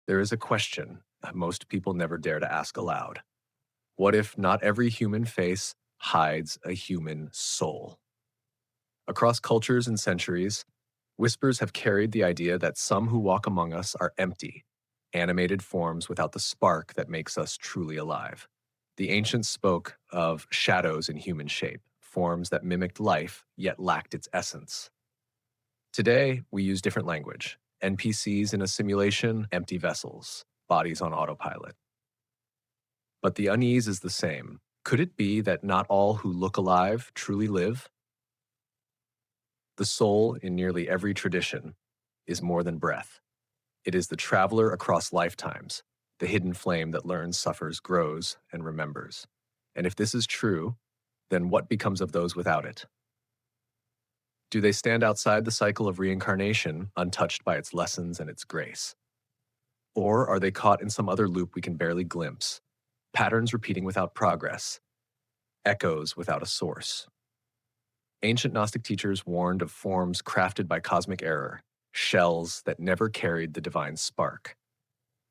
There is a question that most people never dare to ask aloud. What if not every human face hides a human soul? Across cultures and centuries, whispers have carried the idea that some who walk among us are empty, animated forms without the spark that makes us truly alive. The ancients spoke of shadows in human shape, forms that mimicked life yet lacked its essence. Today, we use different language. NPCs in a simulation, empty vessels, bodies on autopilot. But the unease is the same. Could it be that not all who look alive truly live? The soul, in nearly every tradition, is more than breath. It is the traveler across lifetimes, the hidden flame that learns, suffers, grows, and remembers. And if this is true, then what becomes of those without it? Do they stand outside the cycle of reincarnation, untouched by its lessons and its grace? Or are they caught in some other loop we can barely glimpse, patterns repeating without progress, echoes without a source? Ancient Gnostic teachers warned of forms crafted by cosmic error, shells that never carried the divine spark.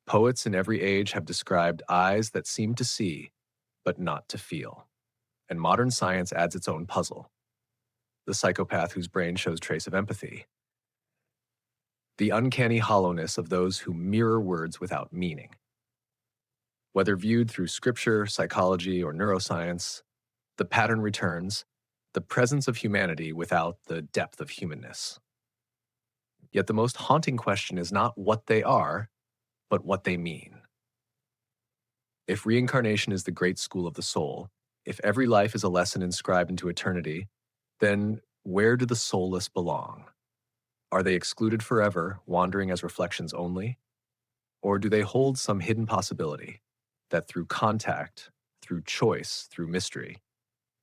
Poets in every age have described eyes that seem to see, but not to feel. And modern science adds its own puzzle. The psychopath whose brain shows trace of empathy. The uncanny hollowness of those who mirror words without meaning. Whether viewed through scripture, psychology, or neuroscience, the pattern returns, the presence of humanity without the depth of humanness. Yet the most haunting question is not what they are, but what they mean. If reincarnation is the great school of the soul, if every life is a lesson inscribed into eternity, then where do the soulless belong? Are they excluded forever, wandering as reflections only? Or do they hold some hidden possibility that through contact, through choice, through mystery,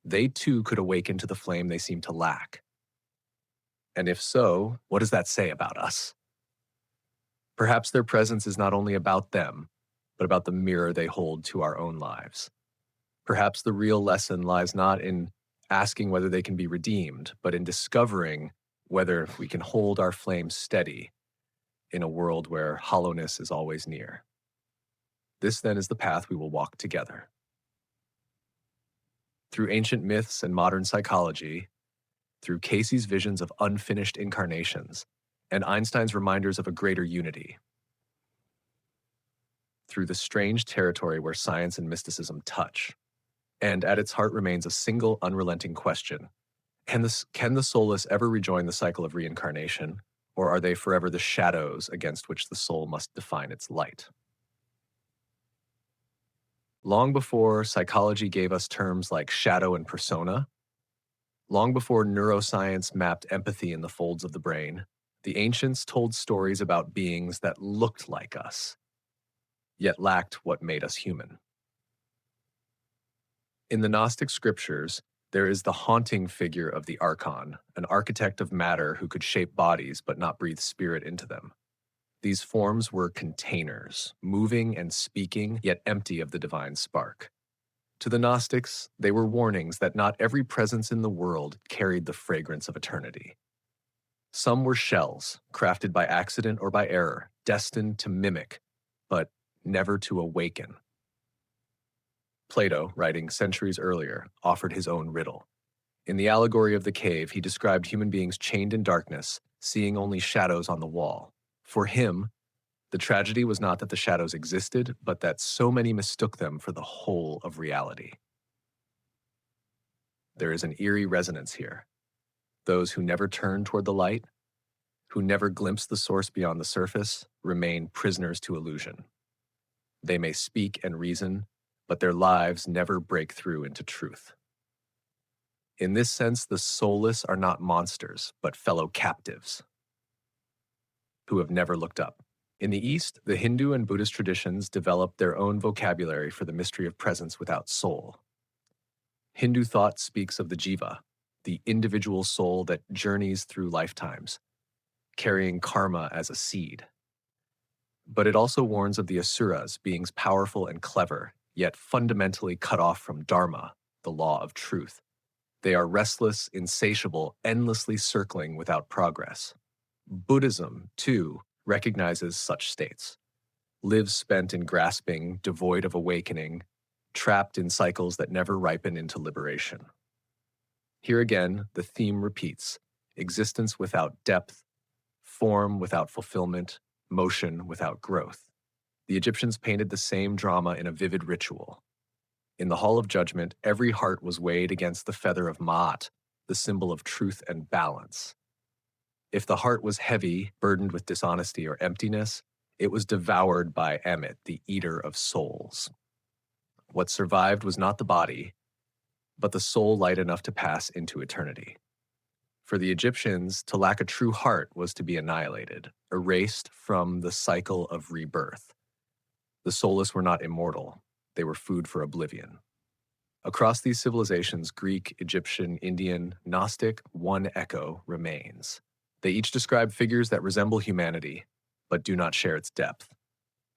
they too could awaken to the flame they seem to lack? And if so, what does that say about us? Perhaps their presence is not only about them, but about the mirror they hold to our own lives. Perhaps the real lesson lies not in asking whether they can be redeemed, but in discovering whether we can hold our flame steady in a world where hollowness is always near. This then is the path we will walk together. Through ancient myths and modern psychology, through Cayce's visions of unfinished incarnations, and Einstein's reminders of a greater unity, through the strange territory where science and mysticism touch, and at its heart remains a single unrelenting question. Can the soulless ever rejoin the cycle of reincarnation, or are they forever the shadows against which the soul must define its light? Long before psychology gave us terms like shadow and persona, long before neuroscience mapped empathy in the folds of the brain, the ancients told stories about beings that looked like us, yet lacked what made us human. In the Gnostic scriptures, there is the haunting figure of the archon, an architect of matter who could shape bodies but not breathe spirit into them. These forms were containers, moving and speaking, yet empty of the divine spark. To the Gnostics, they were warnings that not every presence in the world carried the fragrance of eternity. Some were shells, crafted by accident or by error, destined to mimic, but never to awaken. Plato, writing centuries earlier, offered his own riddle. In the allegory of the cave, he described human beings chained in darkness, seeing only shadows on the wall. For him, the tragedy was not that the shadows existed, but that so many mistook them for the whole of reality. There is an eerie resonance here. Those who never turn toward the light, who never glimpse the source beyond the surface, remain prisoners to illusion. They may speak and reason, but their lives never break through into truth. In this sense, the soulless are not monsters, but fellow captives who have never looked up. In the East, the Hindu and Buddhist traditions developed their own vocabulary for the mystery of presence without soul. Hindu thought speaks of the jiva, the individual soul that journeys through lifetimes, carrying karma as a seed. But it also warns of the asuras, beings powerful and clever, yet fundamentally cut off from dharma, the law of truth. They are restless, insatiable, endlessly circling without progress. Buddhism, too, recognizes such states. lives spent in grasping, devoid of awakening, trapped in cycles that never ripen into liberation. Here again, the theme repeats: existence without depth, form without fulfillment, motion without growth. The Egyptians painted the same drama in a vivid ritual. In the Hall of Judgment, every heart was weighed against the feather of Ma'at, the symbol of truth and balance. If the heart was heavy, burdened with dishonesty or emptiness, it was devoured by Ammit, the eater of souls. What survived was not the body, but the soul light enough to pass into eternity. For the Egyptians, to lack a true heart was to be annihilated, erased from the cycle of rebirth. The soulless were not immortal, they were food for oblivion. Across these civilizations, Greek, Egyptian, Indian, Gnostic, one echo remains. They each describe figures that resemble humanity, but do not share its depth.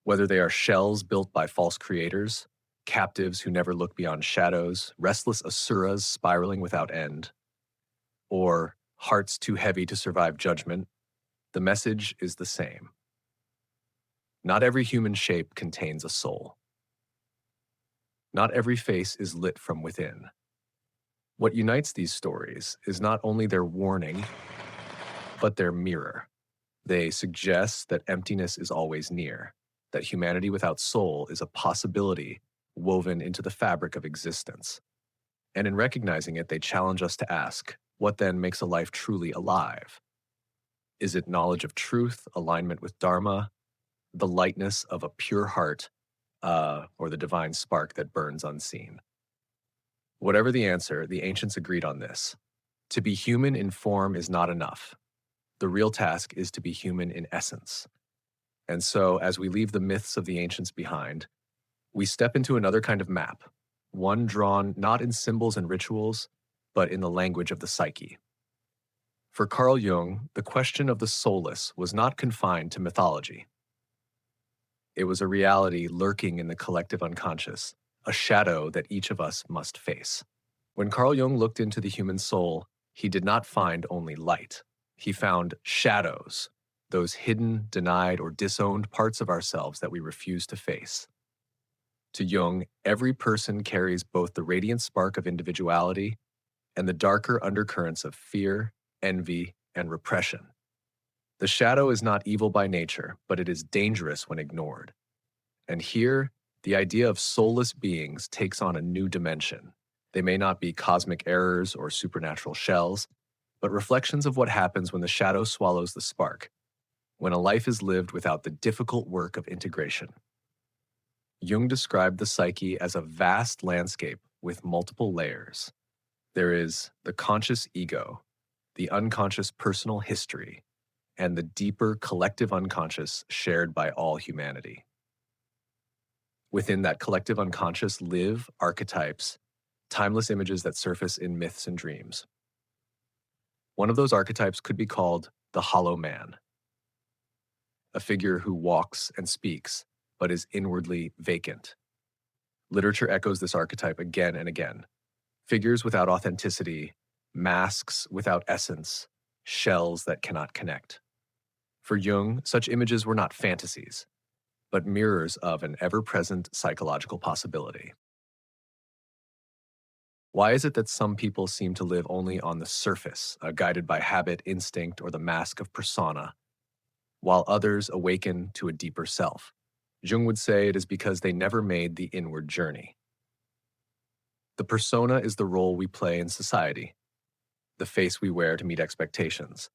Whether they are shells built by false creators, captives who never look beyond shadows, restless asuras spiraling without end, or hearts too heavy to survive judgment, the message is the same. Not every human shape contains a soul. Not every face is lit from within. What unites these stories is not only their warning, but their mirror. They suggest that emptiness is always near, that humanity without soul is a possibility woven into the fabric of existence. And in recognizing it, they challenge us to ask, what then makes a life truly alive? Is it knowledge of truth, alignment with Dharma, the lightness of a pure heart, or the divine spark that burns unseen? Whatever the answer, the ancients agreed on this. To be human in form is not enough. The real task is to be human in essence. And so, as we leave the myths of the ancients behind, we step into another kind of map, one drawn not in symbols and rituals, but in the language of the psyche. For Carl Jung, the question of the soulless was not confined to mythology. It was a reality lurking in the collective unconscious, a shadow that each of us must face. When Carl Jung looked into the human soul, he did not find only light. He found shadows, those hidden, denied, or disowned parts of ourselves that we refuse to face. To Jung, every person carries both the radiant spark of individuality and the darker undercurrents of fear, envy, and repression. The shadow is not evil by nature, but it is dangerous when ignored. And here, the idea of soulless beings takes on a new dimension. They may not be cosmic errors or supernatural shells, but reflections of what happens when the shadow swallows the spark, when a life is lived without the difficult work of integration. Jung described the psyche as a vast landscape with multiple layers. There is the conscious ego, the unconscious personal history, and the deeper collective unconscious shared by all humanity. Within that collective unconscious live archetypes, timeless images that surface in myths and dreams. One of those archetypes could be called the hollow man, a figure who walks and speaks, but is inwardly vacant. Literature echoes this archetype again and again. Figures without authenticity, masks without essence, shells that cannot connect. For Jung, such images were not fantasies, but mirrors of an ever-present psychological possibility. Why is it that some people seem to live only on the surface, guided by habit, instinct, or the mask of persona, while others awaken to a deeper self? Jung would say it is because they never made the inward journey. The persona is the role we play in society, the face we wear to meet expectations.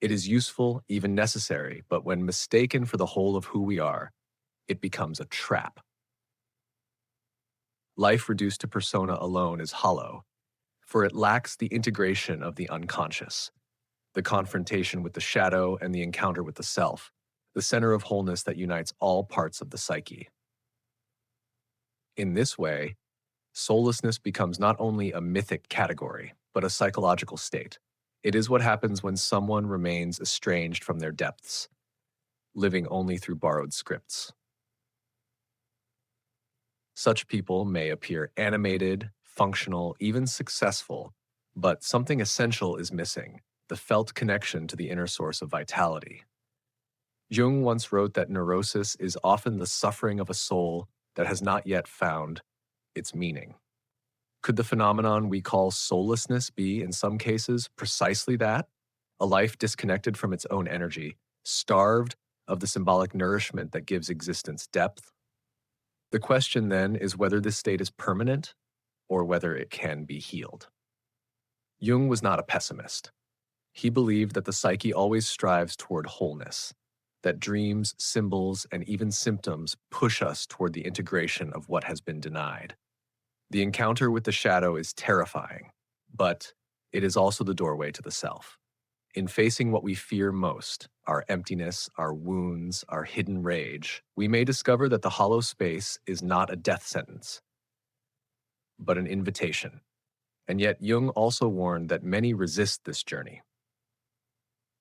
It is useful, even necessary, but when mistaken for the whole of who we are, it becomes a trap. Life reduced to persona alone is hollow, for it lacks the integration of the unconscious, the confrontation with the shadow and the encounter with the self, the center of wholeness that unites all parts of the psyche. In this way, soullessness becomes not only a mythic category, but a psychological state. It is what happens when someone remains estranged from their depths, living only through borrowed scripts. Such people may appear animated, functional, even successful, but something essential is missing, the felt connection to the inner source of vitality. Jung once wrote that neurosis is often the suffering of a soul that has not yet found its meaning. Could the phenomenon we call soullessness be, in some cases, precisely that? A life disconnected from its own energy, starved of the symbolic nourishment that gives existence depth? The question then is whether this state is permanent or whether it can be healed. Jung was not a pessimist. He believed that the psyche always strives toward wholeness, that dreams, symbols, and even symptoms push us toward the integration of what has been denied. The encounter with the shadow is terrifying, but it is also the doorway to the self. In facing what we fear most, our emptiness, our wounds, our hidden rage, we may discover that the hollow space is not a death sentence, but an invitation. And yet Jung also warned that many resist this journey.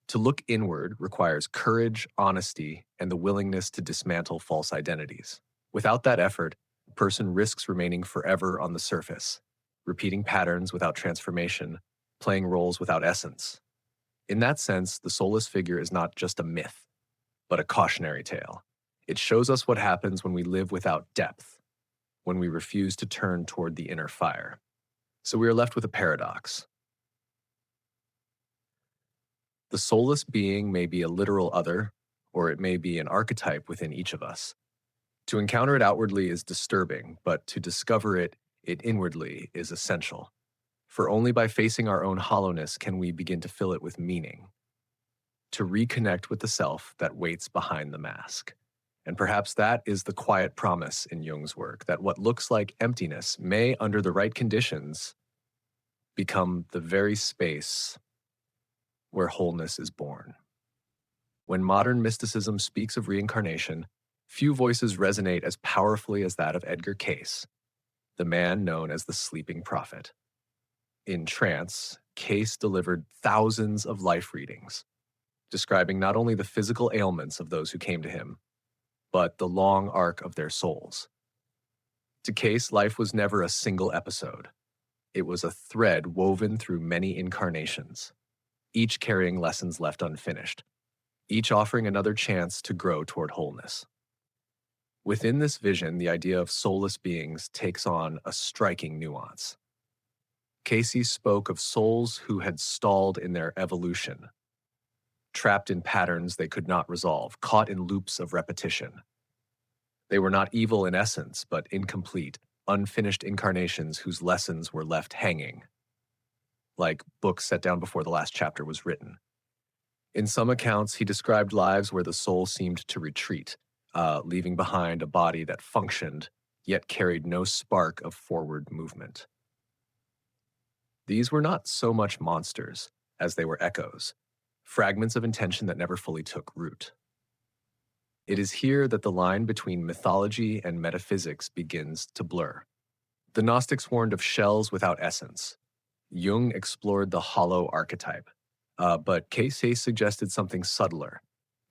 To look inward requires courage, honesty, and the willingness to dismantle false identities. Without that effort, a person risks remaining forever on the surface, repeating patterns without transformation, playing roles without essence. In that sense, the soulless figure is not just a myth, but a cautionary tale. It shows us what happens when we live without depth, when we refuse to turn toward the inner fire. So we are left with a paradox. The soulless being may be a literal other, or it may be an archetype within each of us. To encounter it outwardly is disturbing, but to discover it inwardly is essential. For only by facing our own hollowness can we begin to fill it with meaning, to reconnect with the self that waits behind the mask. And perhaps that is the quiet promise in Jung's work, that what looks like emptiness may, under the right conditions, become the very space where wholeness is born. When modern mysticism speaks of reincarnation, few voices resonate as powerfully as that of Edgar Cayce, the man known as the sleeping prophet. In trance, Cayce delivered thousands of life readings, describing not only the physical ailments of those who came to him, but the long arc of their souls. To Cayce, life was never a single episode. It was a thread woven through many incarnations, each carrying lessons left unfinished, each offering another chance to grow toward wholeness. Within this vision, the idea of soulless beings takes on a striking nuance. Cayce spoke of souls who had stalled in their evolution, trapped in patterns they could not resolve, caught in loops of repetition. They were not evil in essence, but incomplete, unfinished incarnations whose lessons were left hanging, like books set down before the last chapter was written. In some accounts, he described lives where the soul seemed to retreat, leaving behind a body that functioned, yet carried no spark of forward movement. These were not so much monsters as they were echoes, fragments of intention that never fully took root. It is here that the line between mythology and metaphysics begins to blur. The Gnostics warned of shells without essence. Jung explored the hollow archetype, but Cayce suggested something subtler,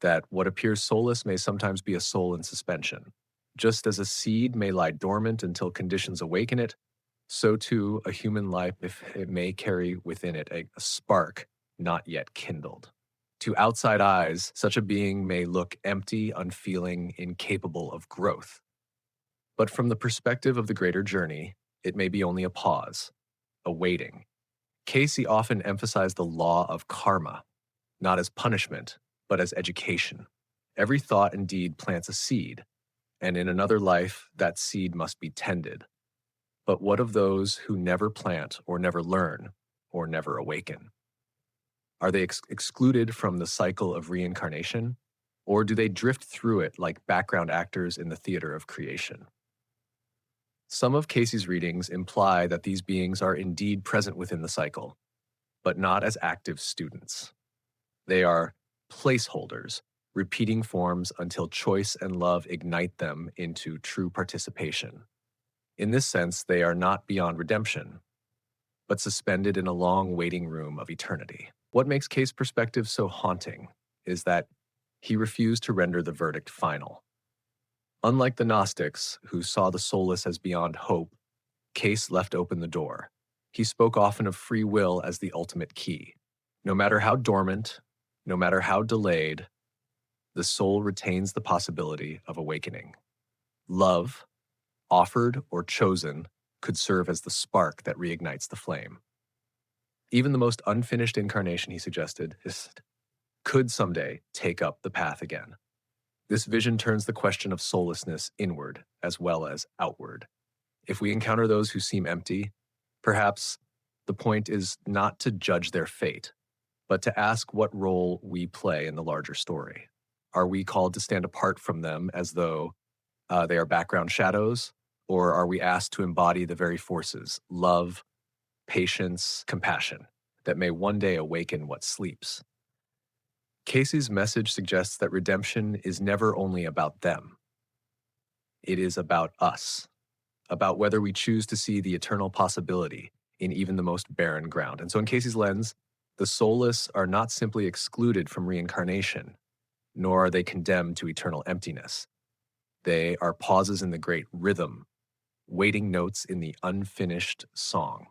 that what appears soulless may sometimes be a soul in suspension. Just as a seed may lie dormant until conditions awaken it, so too a human life, if it may carry within it a spark not yet kindled. To outside eyes, such a being may look empty, unfeeling, incapable of growth. But from the perspective of the greater journey, it may be only a pause, a waiting. Cayce often emphasized the law of karma, not as punishment, but as education. Every thought and deed plants a seed, and in another life, that seed must be tended. But what of those who never plant or never learn or never awaken? Are they excluded from the cycle of reincarnation, or do they drift through it like background actors in the theater of creation? Some of Cayce's readings imply that these beings are indeed present within the cycle, but not as active students. They are placeholders, repeating forms until choice and love ignite them into true participation. In this sense, they are not beyond redemption, but suspended in a long waiting room of eternity. What makes Cayce's perspective so haunting is that he refused to render the verdict final. Unlike the Gnostics, who saw the soulless as beyond hope, Cayce left open the door. He spoke often of free will as the ultimate key. No matter how dormant, no matter how delayed, the soul retains the possibility of awakening. Love, offered or chosen, could serve as the spark that reignites the flame. Even the most unfinished incarnation, he suggested, could someday take up the path again. This vision turns the question of soullessness inward as well as outward. If we encounter those who seem empty, perhaps the point is not to judge their fate, but to ask what role we play in the larger story. Are we called to stand apart from them as though they are background shadows, or are we asked to embody the very forces, love, patience, compassion, that may one day awaken what sleeps? Cayce's message suggests that redemption is never only about them. It is about us, about whether we choose to see the eternal possibility in even the most barren ground. And so in Cayce's lens, the soulless are not simply excluded from reincarnation, nor are they condemned to eternal emptiness. They are pauses in the great rhythm, waiting notes in the unfinished song.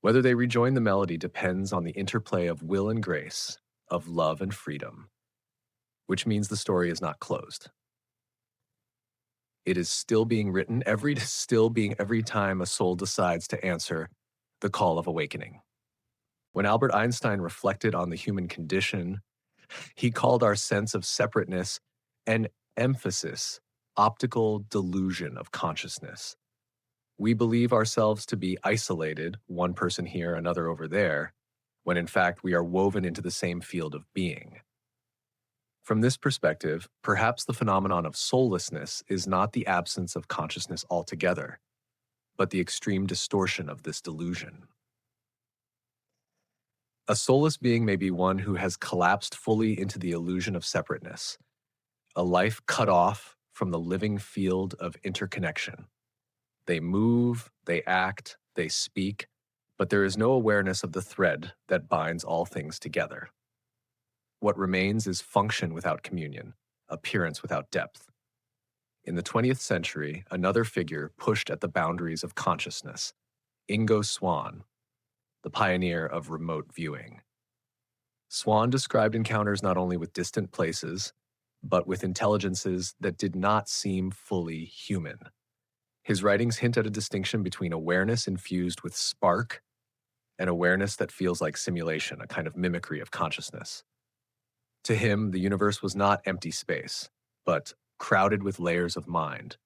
Whether they rejoin the melody depends on the interplay of will and grace, of love and freedom, which means the story is not closed. It is still being written, every time a soul decides to answer the call of awakening. When Albert Einstein reflected on the human condition, he called our sense of separateness an emphasis, optical delusion of consciousness. We believe ourselves to be isolated, one person here, another over there, when in fact we are woven into the same field of being. From this perspective, perhaps the phenomenon of soullessness is not the absence of consciousness altogether, but the extreme distortion of this delusion. A soulless being may be one who has collapsed fully into the illusion of separateness, a life cut off from the living field of interconnection. They move, they act, they speak, but there is no awareness of the thread that binds all things together. What remains is function without communion, appearance without depth. In the 20th century, another figure pushed at the boundaries of consciousness, Ingo Swann, the pioneer of remote viewing. Swann described encounters not only with distant places, but with intelligences that did not seem fully human. His writings hint at a distinction between awareness infused with spark and awareness that feels like simulation, a kind of mimicry of consciousness. To him, the universe was not empty space, but crowded with layers of mind,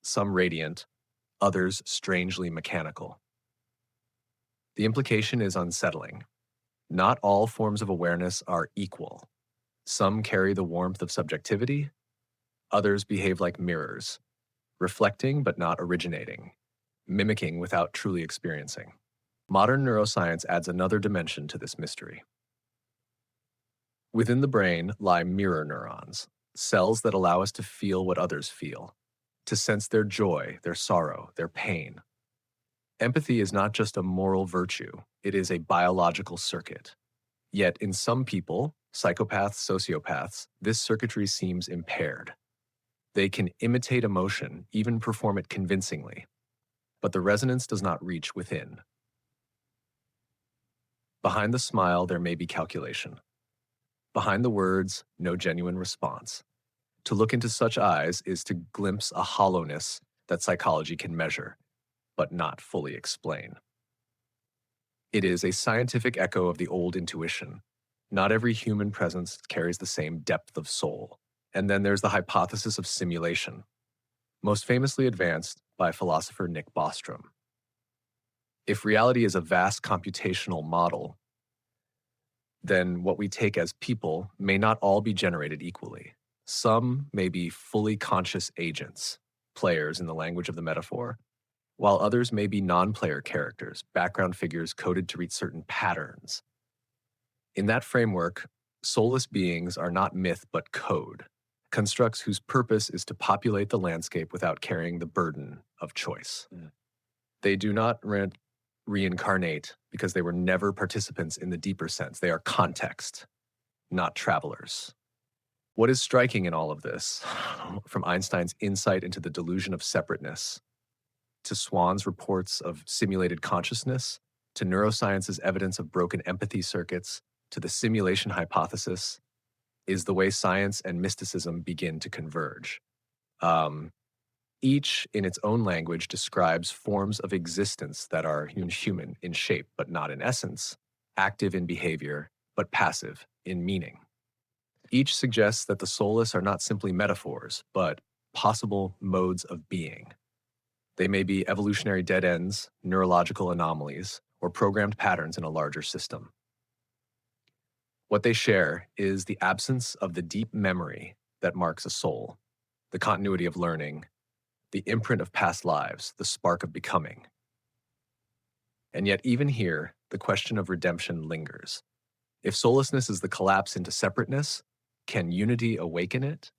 some radiant, others strangely mechanical. The implication is unsettling. Not all forms of awareness are equal. Some carry the warmth of subjectivity, others behave like mirrors, reflecting but not originating, mimicking without truly experiencing. Modern neuroscience adds another dimension to this mystery. Within the brain lie mirror neurons, cells that allow us to feel what others feel, to sense their joy, their sorrow, their pain. Empathy is not just a moral virtue, it is a biological circuit. Yet in some people, psychopaths, sociopaths, this circuitry seems impaired. They can imitate emotion, even perform it convincingly, but the resonance does not reach within. Behind the smile, there may be calculation. Behind the words, no genuine response. To look into such eyes is to glimpse a hollowness that psychology can measure, but not fully explain. It is a scientific echo of the old intuition. Not every human presence carries the same depth of soul. And then there's the hypothesis of simulation, most famously advanced by philosopher Nick Bostrom. If reality is a vast computational model, then what we take as people may not all be generated equally. Some may be fully conscious agents, players in the language of the metaphor, while others may be non-player characters, background figures coded to read certain patterns. In that framework, soulless beings are not myth but code, constructs whose purpose is to populate the landscape without carrying the burden of choice. They do not reincarnate because they were never participants in the deeper sense. They are context, not travelers. What is striking in all of this, from Einstein's insight into the delusion of separateness, to Swann's reports of simulated consciousness, to neuroscience's evidence of broken empathy circuits, to the simulation hypothesis, is the way science and mysticism begin to converge. Um, each, in its own language, describes forms of existence that are human in shape but not in essence, active in behavior but passive in meaning. Each suggests that the soulless are not simply metaphors, but possible modes of being. They may be evolutionary dead ends, neurological anomalies, or programmed patterns in a larger system. What they share is the absence of the deep memory that marks a soul, the continuity of learning, the imprint of past lives, the spark of becoming. And yet, even here, the question of redemption lingers. If soullessness is the collapse into separateness, can unity awaken it?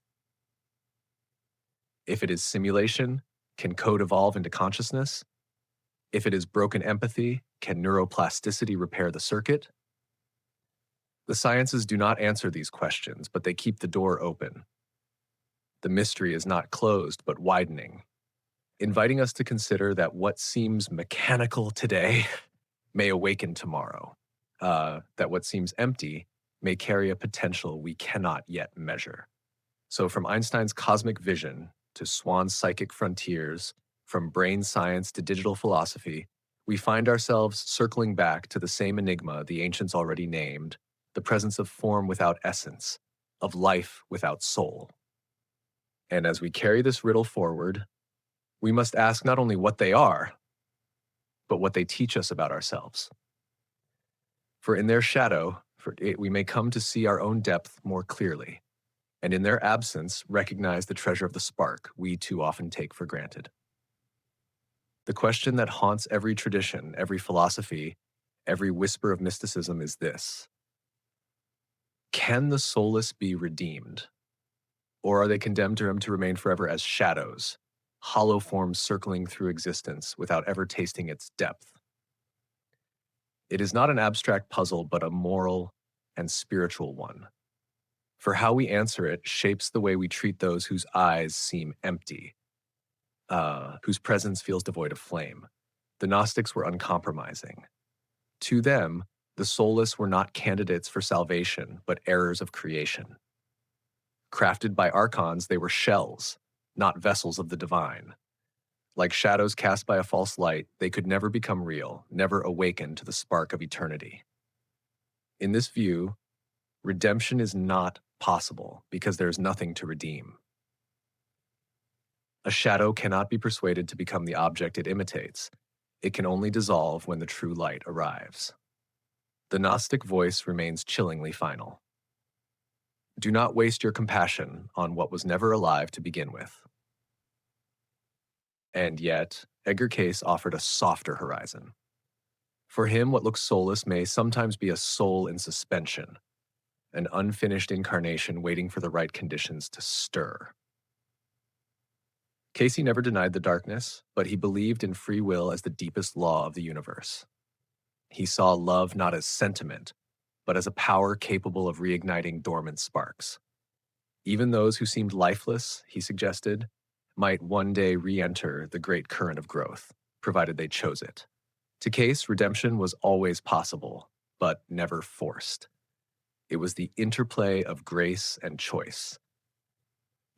If it is simulation, can code evolve into consciousness? If it is broken empathy, can neuroplasticity repair the circuit? The sciences do not answer these questions, but they keep the door open. The mystery is not closed, but widening, inviting us to consider that what seems mechanical today may awaken tomorrow, that what seems empty may carry a potential we cannot yet measure. So from Einstein's cosmic vision to Swann's psychic frontiers, from brain science to digital philosophy, we find ourselves circling back to the same enigma the ancients already named, the presence of form without essence, of life without soul. And as we carry this riddle forward, we must ask not only what they are, but what they teach us about ourselves. For in their shadow, we may come to see our own depth more clearly, and in their absence, recognize the treasure of the spark we too often take for granted. The question that haunts every tradition, every philosophy, every whisper of mysticism is this: can the soulless be redeemed? Or are they condemned to remain forever as shadows, hollow forms circling through existence without ever tasting its depth? It is not an abstract puzzle, but a moral and spiritual one. For how we answer it shapes the way we treat those whose eyes seem empty, whose presence feels devoid of flame. The Gnostics were uncompromising. To them, the soulless were not candidates for salvation, but errors of creation. Crafted by archons, they were shells, not vessels of the divine. Like shadows cast by a false light, they could never become real, never awaken to the spark of eternity. In this view, redemption is not possible because there is nothing to redeem. A shadow cannot be persuaded to become the object it imitates. It can only dissolve when the true light arrives. The Gnostic voice remains chillingly final. Do not waste your compassion on what was never alive to begin with. And yet, Edgar Cayce offered a softer horizon. For him, what looks soulless may sometimes be a soul in suspension, an unfinished incarnation waiting for the right conditions to stir. Cayce never denied the darkness, but he believed in free will as the deepest law of the universe. He saw love not as sentiment, but as a power capable of reigniting dormant sparks. Even those who seemed lifeless, he suggested, might one day re-enter the great current of growth, provided they chose it. To Cayce, redemption was always possible, but never forced. It was the interplay of grace and choice,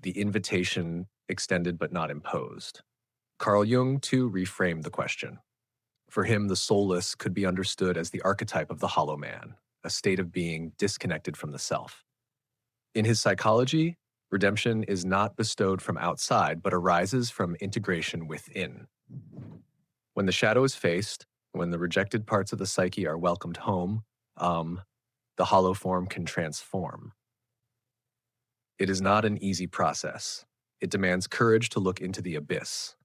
the invitation extended but not imposed. Carl Jung, too, reframed the question. For him, the soulless could be understood as the archetype of the hollow man, a state of being disconnected from the self. In his psychology, redemption is not bestowed from outside, but arises from integration within. When the shadow is faced, when the rejected parts of the psyche are welcomed home, the hollow form can transform. It is not an easy process. It demands courage to look into the abyss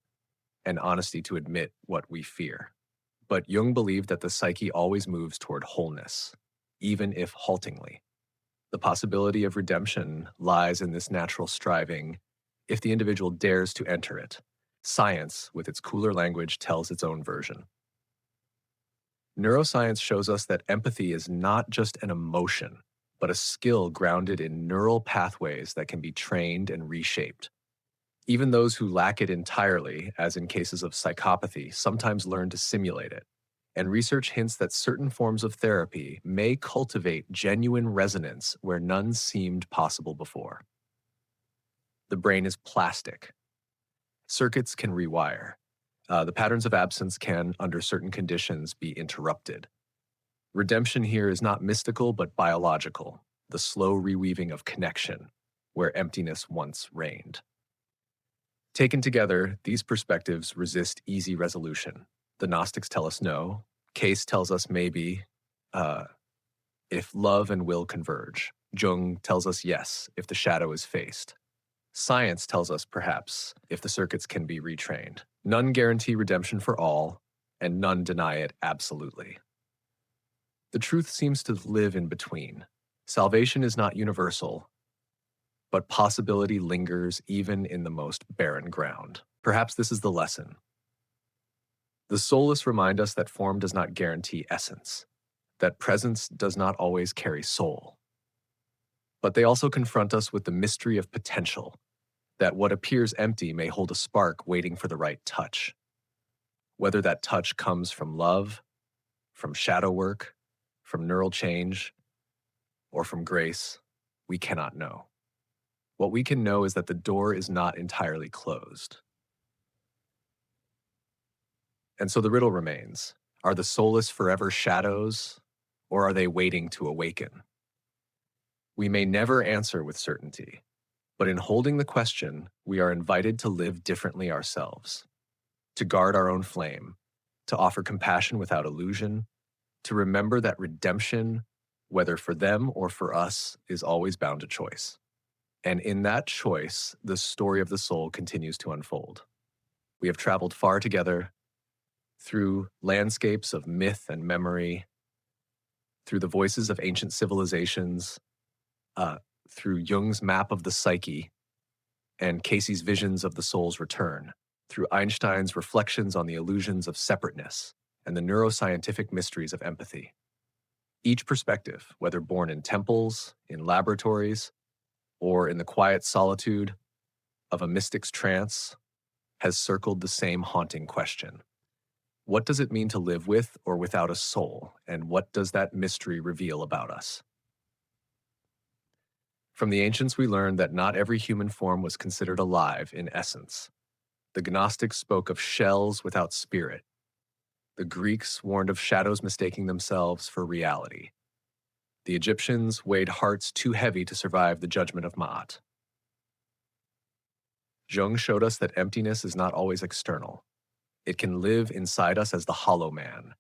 and honesty to admit what we fear. But Jung believed that the psyche always moves toward wholeness, even if haltingly. The possibility of redemption lies in this natural striving if the individual dares to enter it. Science, with its cooler language, tells its own version. Neuroscience shows us that empathy is not just an emotion, but a skill grounded in neural pathways that can be trained and reshaped. Even those who lack it entirely, as in cases of psychopathy, sometimes learn to simulate it, And research hints that certain forms of therapy may cultivate genuine resonance where none seemed possible before. The brain is plastic. Circuits can rewire. The patterns of absence can, under certain conditions, be interrupted. Redemption here is not mystical but biological, the slow reweaving of connection where emptiness once reigned. Taken together, these perspectives resist easy resolution. The Gnostics tell us no. Cayce tells us maybe if love and will converge. Jung tells us yes, if the shadow is faced. Science tells us perhaps if the circuits can be retrained. None guarantee redemption for all, and none deny it absolutely. The truth seems to live in between. Salvation is not universal, but possibility lingers even in the most barren ground. Perhaps this is the lesson. The Soulless remind us that form does not guarantee essence, that presence does not always carry soul. But they also confront us with the mystery of potential, that what appears empty may hold a spark waiting for the right touch. Whether that touch comes from love, from shadow work, from neural change, or from grace, we cannot know. What we can know is that the door is not entirely closed. And so the riddle remains. Are the soulless forever shadows, or are they waiting to awaken? We may never answer with certainty, but in holding the question, we are invited to live differently ourselves, to guard our own flame, to offer compassion without illusion, to remember that redemption, whether for them or for us, is always bound to choice. And in that choice, the story of the soul continues to unfold. We have traveled far together through landscapes of myth and memory, through the voices of ancient civilizations, through Jung's map of the psyche and Cayce's visions of the soul's return, through Einstein's reflections on the illusions of separateness and the neuroscientific mysteries of empathy. Each perspective, whether born in temples, in laboratories, or in the quiet solitude of a mystic's trance, has circled the same haunting question. What does it mean to live with or without a soul, and what does that mystery reveal about us? From the ancients, we learned that not every human form was considered alive in essence. The Gnostics spoke of shells without spirit. The Greeks warned of shadows mistaking themselves for reality. The Egyptians weighed hearts too heavy to survive the judgment of Ma'at. Jung showed us that emptiness is not always external. It can live inside us as the hollow man,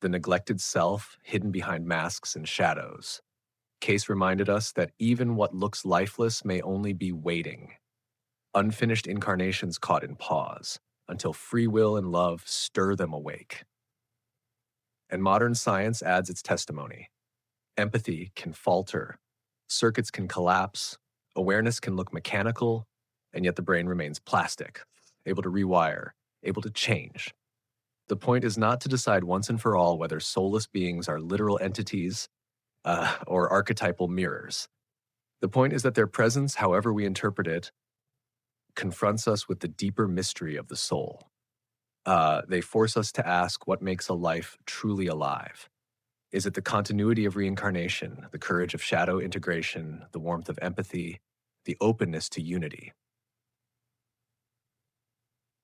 the neglected self hidden behind masks and shadows. Cayce reminded us that even what looks lifeless may only be waiting, unfinished incarnations caught in pause, until free will and love stir them awake. And modern science adds its testimony. Empathy can falter, circuits can collapse, awareness can look mechanical, and yet the brain remains plastic, able to rewire, able to change. The point is not to decide once and for all whether soulless beings are literal entities or archetypal mirrors. The point is that their presence, however we interpret it, confronts us with the deeper mystery of the soul. They force us to ask what makes a life truly alive. Is it the continuity of reincarnation, the courage of shadow integration, the warmth of empathy, the openness to unity?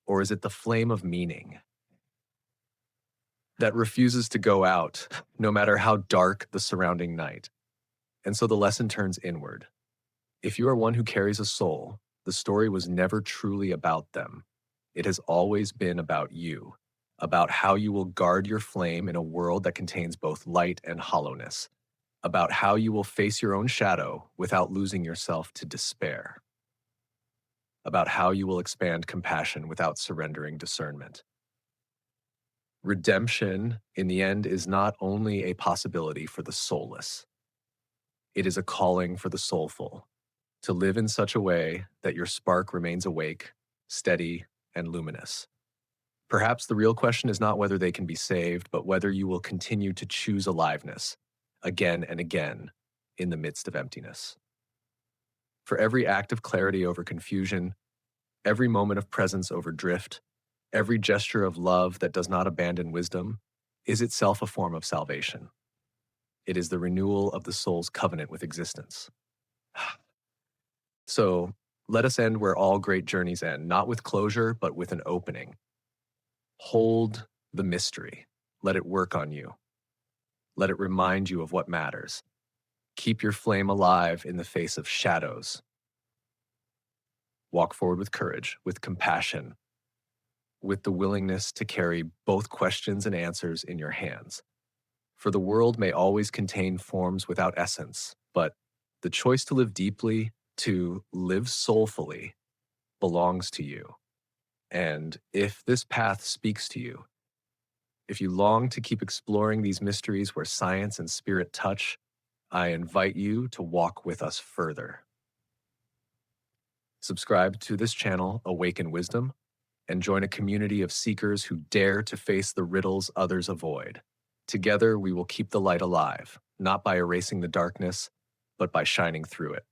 Or is it the flame of meaning that refuses to go out, no matter how dark the surrounding night? And so the lesson turns inward. If you are one who carries a soul, the story was never truly about them. It has always been about you, about how you will guard your flame in a world that contains both light and hollowness, about how you will face your own shadow without losing yourself to despair, about how you will expand compassion without surrendering discernment. Redemption, in the end, is not only a possibility for the soulless. It is a calling for the soulful, to live in such a way that your spark remains awake, steady, and luminous. Perhaps the real question is not whether they can be saved, but whether you will continue to choose aliveness, again and again, in the midst of emptiness. For every act of clarity over confusion, every moment of presence over drift, every gesture of love that does not abandon wisdom, is itself a form of salvation. It is the renewal of the soul's covenant with existence. So let us end where all great journeys end, not with closure, but with an opening. Hold the mystery. Let it work on you. Let it remind you of what matters. Keep your flame alive in the face of shadows. Walk forward with courage, with compassion, with the willingness to carry both questions and answers in your hands. For the world may always contain forms without essence, but the choice to live deeply, to live soulfully, belongs to you. And if this path speaks to you, if you long to keep exploring these mysteries where science and spirit touch, I invite you to walk with us further. Subscribe to this channel, Awaken Wisdom, and join a community of seekers who dare to face the riddles others avoid. Together, we will keep the light alive, not by erasing the darkness, but by shining through it.